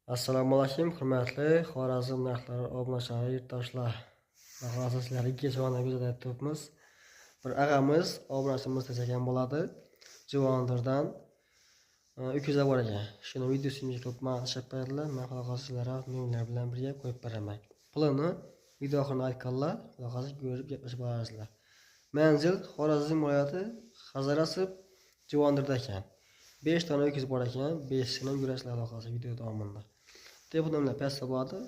Assalomu alaykum, hurmatli Xorazm narxlari obunachilar, yurtdoshlar. Bahorda sizlarga kechqurun videoda aytibmiz. Bir ag'amiz obunachimiz ekan bo'ladi. Juvondirdan ukizlar bor ekan. Shuni videosini ko'p ma'lumot berdilar. Men xohlasizlar menlar bilan birga qo'yib beraman. Pulini video oxirida aytganlar, xohlas ko'rib gaplashib olasizlar. Manzil Xorazm viloyati Hazarasib Juvondirda ekan. 5 dona ukiz bor ekan. 5sini ko'rasizlar xohlas video davomida. Telefonimla pasta bo'ladi.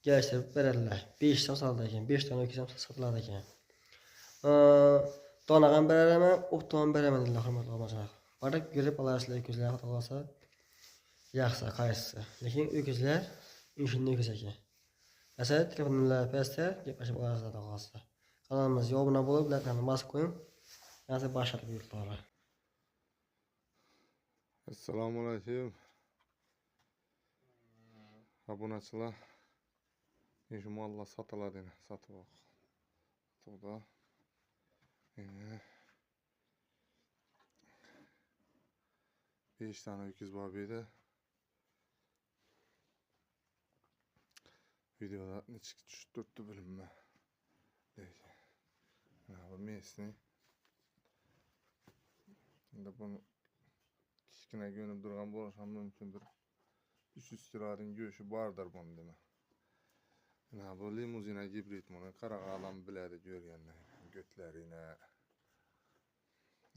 Geliştirib beradilar. 5 dan sotadi ekan. 5 dona ukizam sotiladi ekan. Donagan beraman, opton beraman dedilar hurmatli obunachilar. Barib ko'rib olasizlar ukizlar xohlasa. Yaxshi qaysisi. Lekin ukizlar inshinni ukiz ekan. Masalan, telefonimla pasta gaplashib olasizlar xohlasa. Kanalimizga obuna bo'lib, like bosib qo'ying. Yana boshqa buyurtmalar. Assalomu alaykum. Obunachilar. Inshaalloh sotiladi, sotib oq. To'da. 5 tane ukiz bor edi. Videoda nechik tushib turibdi bilmayman. Lekin mana bu mesni. Endi buni kichkina ko'rinib turgan bo'lishi ham mumkindir. 300 kiloning go'shi bordir bunda. Mana bu limuzina gibrid buni qarag'alam biladi ko'rganlar. Götlarini.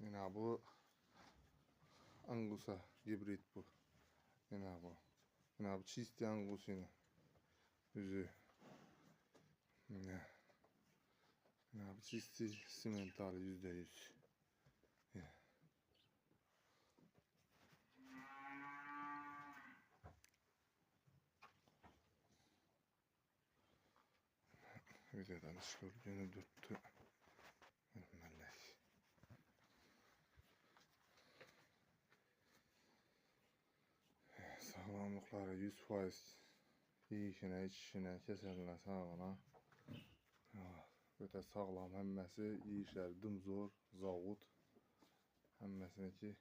Mana bu Angusa gibrid bu. Mana bu. Mana bu çisti Angusini. Yüzü. Mana bu çisti simentali %100. Videodan çıkıldığını dürttü. Mələk. Sağlamlıkları 100%. Yiyişine, içişine, keseline, sağına. Öte sağlam hemməsi, yiyişler dımzor, zavut. Hemməsini ki.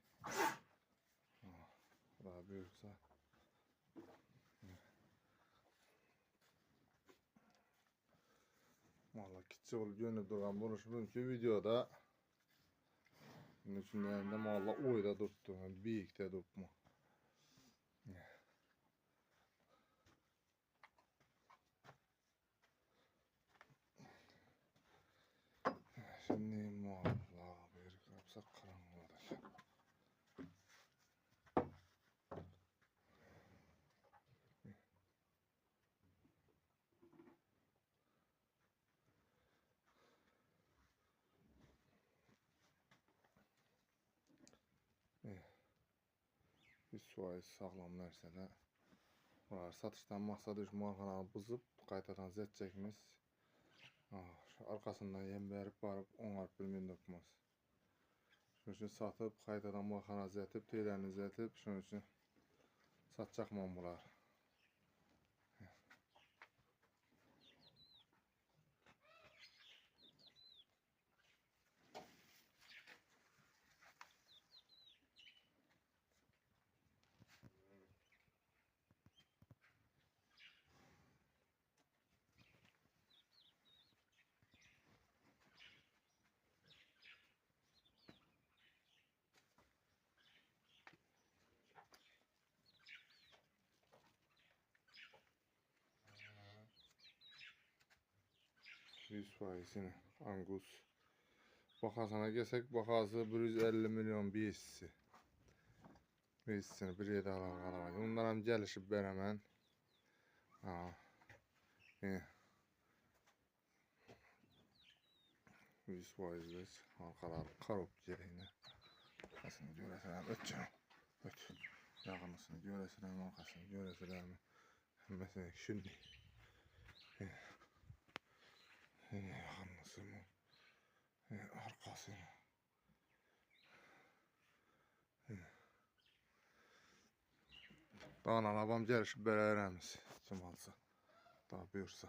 Daha büyükse. Valla kitçi olup yönü durgan buluşurun ki videoda düşünlerinde valla oyda durttu, büyükte durtma. Şimdi valla bir kapsa karanlık. Bir suayı sağlam nərsədə. Bunlar satışdan maksadı şu markanı bızıp qaytadan zət çəkimiz. Şu arkasından yem verip barıp onarıp bilmeyin dokmaz. Şunun için satıp qaytadan markanı zətib, teylərini zətib, şunun için satacaqmam bunlar. %100'ini Angus. Bakasına gelsek bakası 150 milyon birisi. Birisini bir yerde alamayız. Ondan hem gelişip veremem. %100 arkalar karop yerine. Arkasını göresen öt canım. Öt. Yakınısını göresen arkasını göresen. Mesela şimdi. Yakınısı mı? Arkası mı? Daha babam gelişip veremez. Kim alsa. Daha buyursa.